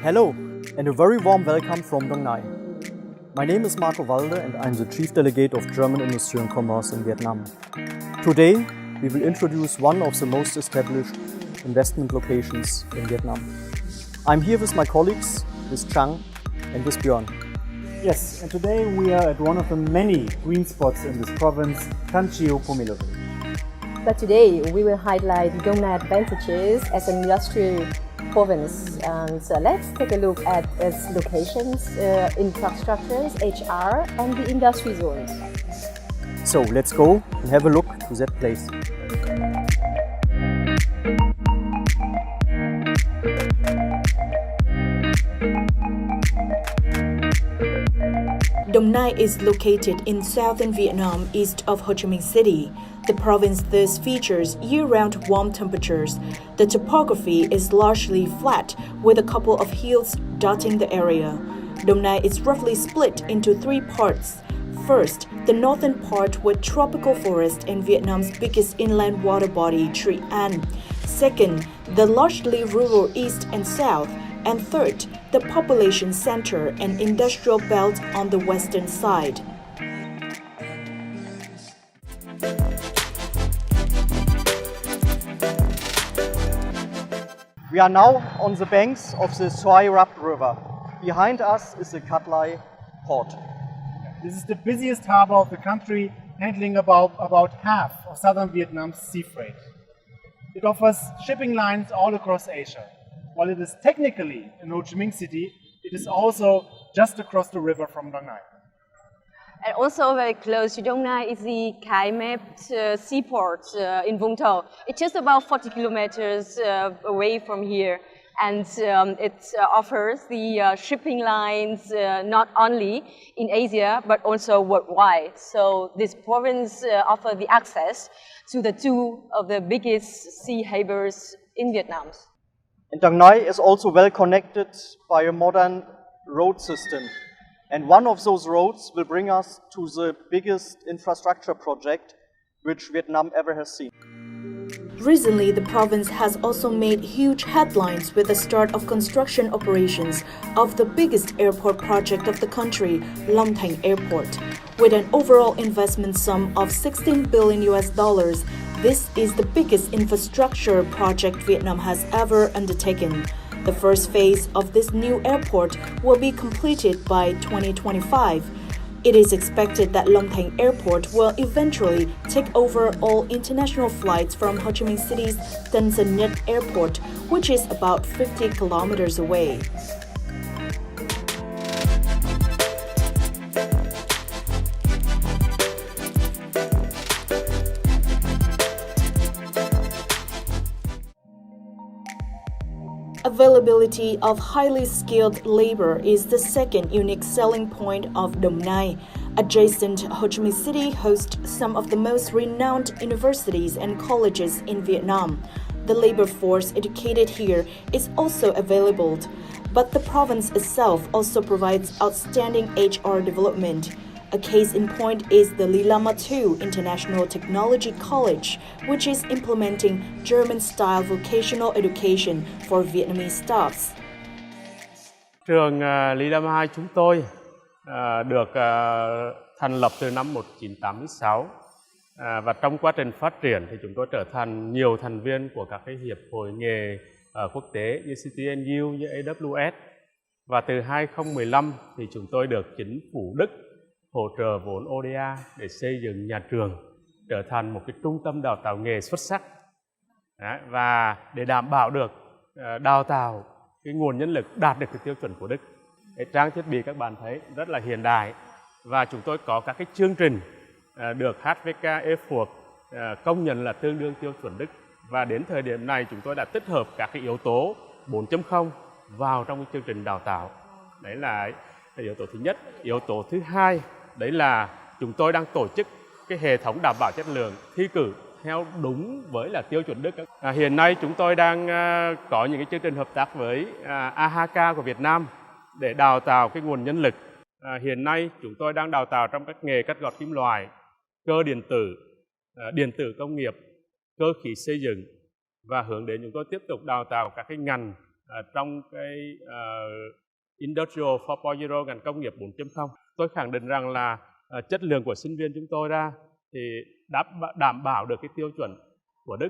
Hello, and a very warm welcome from Đồng Nai. My name is Marco Walde, and I'm the Chief Delegate of German Industry and Commerce in Vietnam. Today, we will introduce one of the most established investment locations in Vietnam. I'm here with my colleagues, with Chang and with Björn. Yes, and today we are at one of the many green spots in this province, Tan Chio Pomelo. But today we will highlight Đồng Nai advantages as an industrial province. And so let's take a look at its locations, infrastructures, HR and the industry zones. So let's go and have a look to that place. Đồng Nai is located in southern Vietnam, east of Ho Chi Minh City. The province thus features year-round warm temperatures. The topography is largely flat, with a couple of hills dotting the area. Đồng Nai is roughly split into three parts. First, the northern part with tropical forest and Vietnam's biggest inland water body, Tri An. Second, the largely rural east and south. And third, the population center and industrial belt on the western side. We are now on the banks of the Soi Rap River. Behind us is the Cat Lai port. This is the busiest harbor of the country, handling about half of southern Vietnam's sea freight. It offers shipping lines all across Asia. While it is technically in Ho Chi Minh City, it is also just across the river from Đồng Nai. And also very close to Đồng Nai is the Khai Mep seaport in Vũng Tàu. It's just about 40 kilometers away from here. And it offers the shipping lines not only in Asia, but also worldwide. So this province offers the access to the two of the biggest sea harbors in Vietnam. And Đồng Nai is also well connected by a modern road system. And one of those roads will bring us to the biggest infrastructure project which Vietnam ever has seen. Recently, the province has also made huge headlines with the start of construction operations of the biggest airport project of the country, Long Thành Airport. With an overall investment sum of $16 billion, this is the biggest infrastructure project Vietnam has ever undertaken. The first phase of this new airport will be completed by 2025. It is expected that Long Thành Airport will eventually take over all international flights from Ho Chi Minh City's Tân Sơn Nhất Airport, which is about 50 kilometers away. Availability of highly skilled labor is the second unique selling point of Đồng Nai. Adjacent Ho Chi Minh City hosts some of the most renowned universities and colleges in Vietnam. The labor force educated here is also available, but the province itself also provides outstanding HR development. A case in point is the Lilama 2 International Technology College, which is implementing German-style vocational education for Vietnamese staffs. Trường Lilama 2 chúng tôi được thành lập từ năm 1986 và trong quá trình phát triển thì chúng tôi trở thành nhiều thành viên của các cái hiệp hội nghề quốc tế như CTNU, như AWS. Và từ 2015 thì chúng tôi được chính phủ Đức hỗ trợ vốn ODA để xây dựng nhà trường trở thành một cái trung tâm đào tạo nghề xuất sắc. Và để đảm bảo được đào tạo cái nguồn nhân lực đạt được cái tiêu chuẩn của Đức. Cái trang thiết bị các bạn thấy rất là hiện đại và chúng tôi có các cái chương trình được HVK EFOC công nhận là tương đương tiêu chuẩn Đức. Và đến thời điểm này chúng tôi đã tích hợp các cái yếu tố 4.0 vào trong cái chương trình đào tạo. Đấy là yếu tố thứ nhất. Yếu tố thứ hai đấy là chúng tôi đang tổ chức cái hệ thống đảm bảo chất lượng thi cử theo đúng với là tiêu chuẩn Đức. Hiện nay chúng tôi đang có những cái chương trình hợp tác với AHK của Việt Nam để đào tạo cái nguồn nhân lực. Hiện nay chúng tôi đang đào tạo trong các nghề cắt gọt kim loại, cơ điện tử công nghiệp, cơ khí xây dựng và hướng đến chúng tôi tiếp tục đào tạo các cái ngành trong cái Industrial 4.0, ngành công nghiệp 4.0. Tôi khẳng định rằng là chất lượng của sinh viên chúng tôi ra thì đảm bảo được cái tiêu chuẩn của Đức.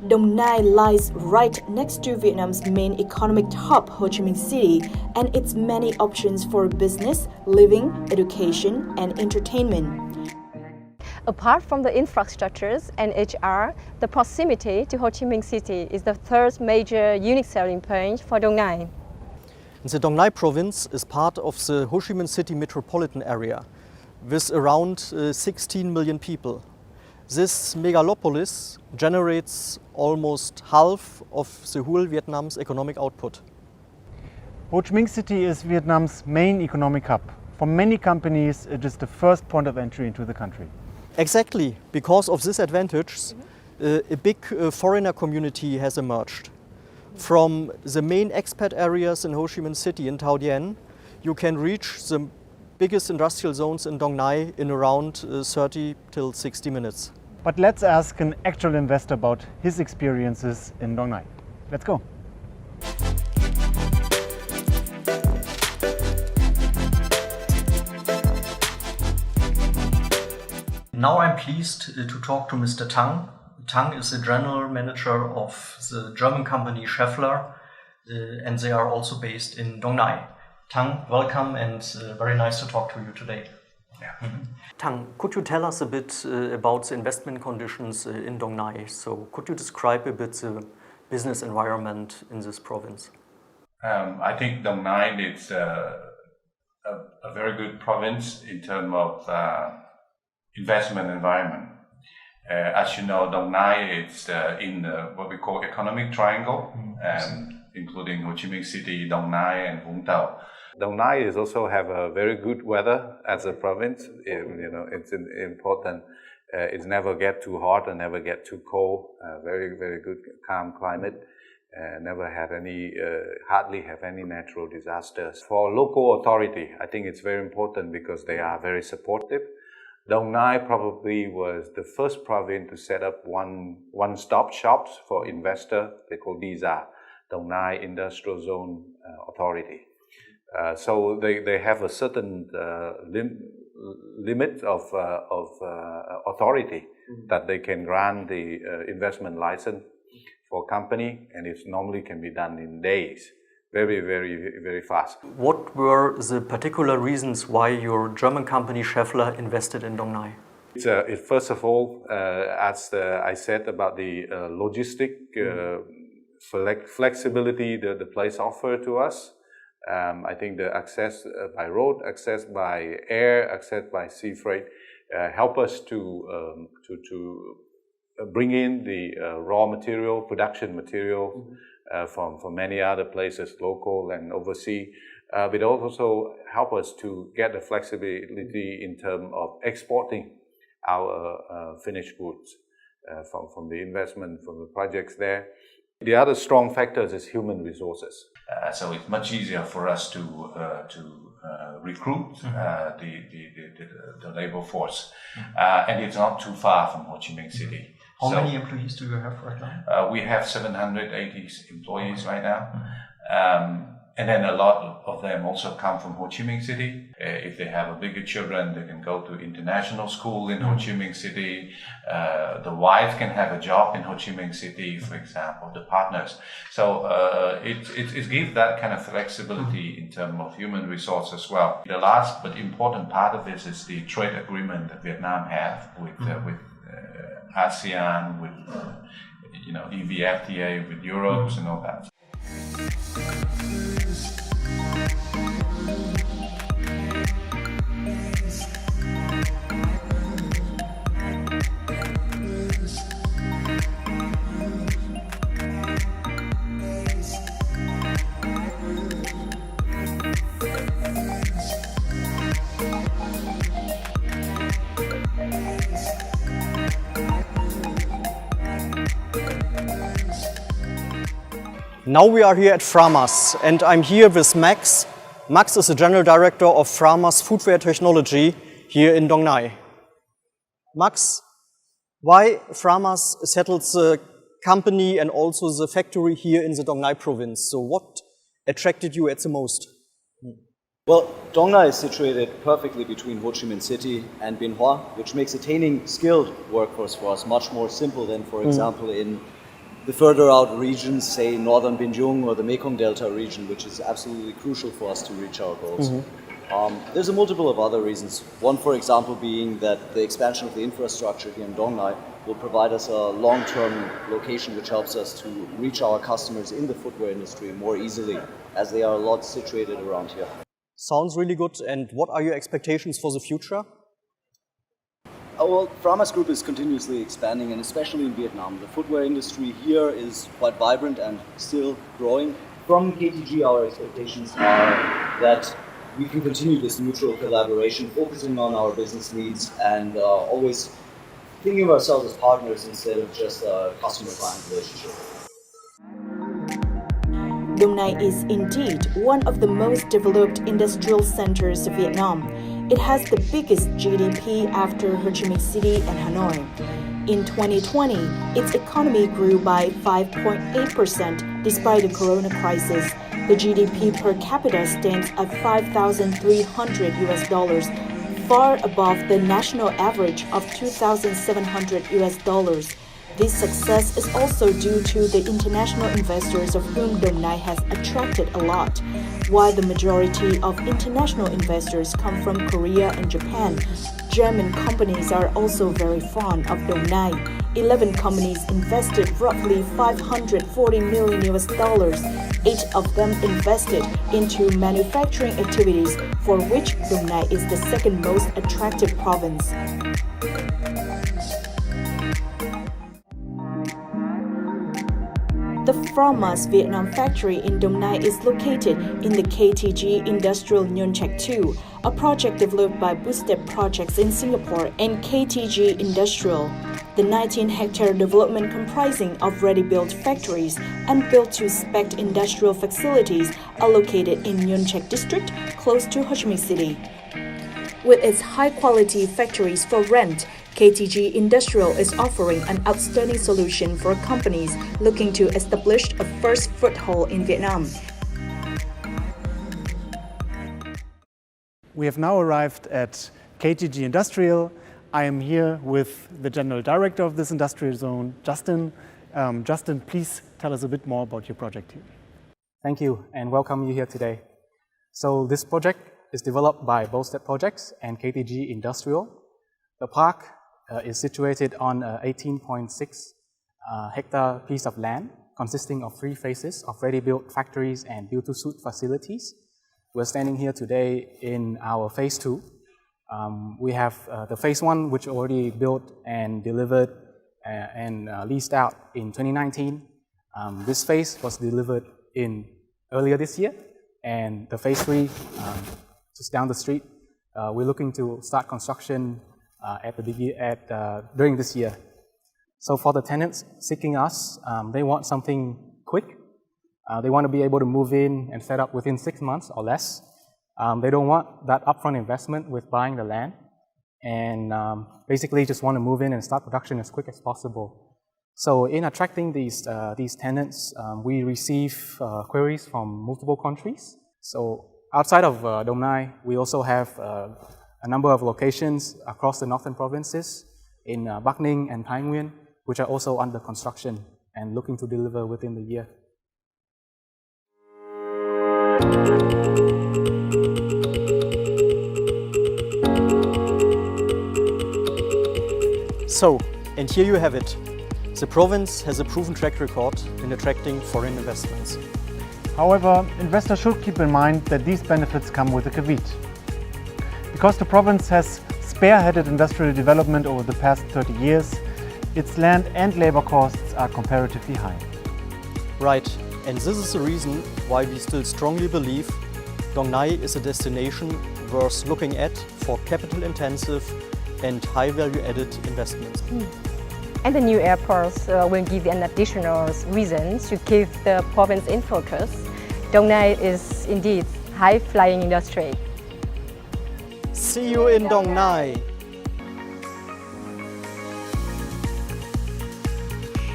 Đồng Nai lies right next to Vietnam's main economic hub, Ho Chi Minh City, and its many options for business, living, education, and entertainment. Apart from the infrastructures and HR, the proximity to Ho Chi Minh City is the third major unique selling point for Đồng Nai. The Đồng Nai province is part of the Ho Chi Minh City metropolitan area with around 16 million people. This megalopolis generates almost half of the whole Vietnam's economic output. Ho Chi Minh City is Vietnam's main economic hub. For many companies, it is the first point of entry into the country. Exactly, because of this advantage, a big foreigner community has emerged. From the main expat areas in Ho Chi Minh City and Thao Dien, you can reach the biggest industrial zones in Đồng Nai in around 30 till 60 minutes. But let's ask an actual investor about his experiences in Đồng Nai. Let's go. Now I'm pleased to talk to Mr. Tang. Tang is the general manager of the German company Schaeffler, and they are also based in Đồng Nai. Tang, welcome, and very nice to talk to you today. Yeah. Tang, could you tell us a bit about the investment conditions in Đồng Nai? So could you describe a bit the business environment in this province? I think Đồng Nai is a very good province in terms of investment environment. As you know, Đồng Nai is in what we call economic triangle, including Ho Chi Minh City, Đồng Nai, and Vũng Tàu. Đồng Nai is also have a very good weather as a province. You know, it's important. It's never get too hot and never get too cold. Very, very good, calm climate. Never have any, hardly have any natural disasters. For local authority, I think it's very important because they are very supportive. Đồng Nai probably was the first province to set up one-stop shops for investor. They call these are Đồng Nai Industrial Zone Authority. So they have a certain limit of authority that they can grant the investment license for company, and it normally can be done in days. Very, very, very fast. What were the particular reasons why your German company Schaeffler invested in Đồng Nai? First of all, as I said about the logistic flexibility the place offered to us. I think the access by road, access by air, access by sea freight help us to bring in the raw material, production material from many other places, local and overseas. But also help us to get the flexibility in terms of exporting our finished goods from the investment, from the projects there. The other strong factors is human resources. So it's much easier for us to recruit the labor force, and it's not too far from Ho Chi Minh City. How many employees do you have right now? We have 780 employees right now, and then a lot of them also come from Ho Chi Minh City. If they have a bigger children, they can go to international school in Ho Chi Minh City. The wife can have a job in Ho Chi Minh City, for example, the partners. So it gives that kind of flexibility in terms of human resource as well. The last but important part of this is the trade agreement that Vietnam have with ASEAN, with EVFTA, with Europe and all that. Now we are here at Framas, and I'm here with Max. Max is the General Director of Frama's Footwear Technology here in Đồng Nai. Max, why Frama's settles the company and also the factory here in the Đồng Nai province? So what attracted you at the most? Well, Đồng Nai is situated perfectly between Ho Chi Minh City and Bien Hoa, which makes attaining skilled workforce for us much more simple than, for example, in the further out regions, say northern Binh Duong or the Mekong Delta region, which is absolutely crucial for us to reach our goals. There's a multiple of other reasons. One, for example, being that the expansion of the infrastructure here in Đồng Nai will provide us a long-term location which helps us to reach our customers in the footwear industry more easily, as they are a lot situated around here. Sounds really good. And what are your expectations for the future? Well, Frama's group is continuously expanding, and especially in Vietnam. The footwear industry here is quite vibrant and still growing. From KTG, our expectations are that we can continue this mutual collaboration, focusing on our business needs and always thinking of ourselves as partners instead of just a customer-client relationship. Đồng Nai is indeed one of the most developed industrial centers of Vietnam. It has the biggest GDP after Ho Chi Minh City and Hanoi. In 2020, its economy grew by 5.8% despite the corona crisis. The GDP per capita stands at $5,300, far above the national average of $2,700. This success is also due to the international investors of whom Đồng Nai has attracted a lot. While the majority of international investors come from Korea and Japan, German companies are also very fond of Đồng Nai. 11 companies invested roughly $540 million. 8 of them invested into manufacturing activities, for which Đồng Nai is the second most attractive province. The Frama's Vietnam factory in Đồng Nai is located in the KTG Industrial Nhân Trạch 2, a project developed by Bootstep Projects in Singapore and KTG Industrial. The 19-hectare development comprising of ready-built factories and built-to-spec industrial facilities are located in Nhân Trạch district, close to Ho Chi Minh City. With its high-quality factories for rent, KTG Industrial is offering an outstanding solution for companies looking to establish a first foothold in Vietnam. We have now arrived at KTG Industrial. I am here with the General Director of this industrial zone, Justin. Justin, please tell us a bit more about your project here. Thank you and welcome you here today. So this project is developed by Bootstep Projects and KTG Industrial. The park is situated on an 18.6 hectare piece of land consisting of 3 phases of ready-built factories and built-to-suit facilities. We're standing here today in our phase 2. We have the phase 1, which already built and delivered and leased out in 2019. This phase was delivered earlier this year, and the phase 3, just down the street, we're looking to start construction during this year. So for the tenants seeking us, they want something quick. They want to be able to move in and set up within 6 months or less. They don't want that upfront investment with buying the land, and basically just want to move in and start production as quick as possible. So in attracting these tenants, we receive queries from multiple countries. So outside of Đồng Nai, we also have a number of locations across the northern provinces in Bắc Ninh and Thái Nguyên, which are also under construction and looking to deliver within the year. So, and here you have it. The province has a proven track record in attracting foreign investments. However, investors should keep in mind that these benefits come with a caveat. Because the province has spearheaded industrial development over the past 30 years, its land and labor costs are comparatively high. Right, and this is the reason why we still strongly believe Đồng Nai is a destination worth looking at for capital-intensive and high-value-added investments. And the new airports will give an additional reason to keep the province in focus. Đồng Nai is indeed high-flying industry. See you in Đồng Nai.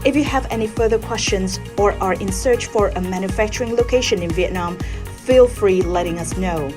If you have any further questions or are in search for a manufacturing location in Vietnam, feel free letting us know.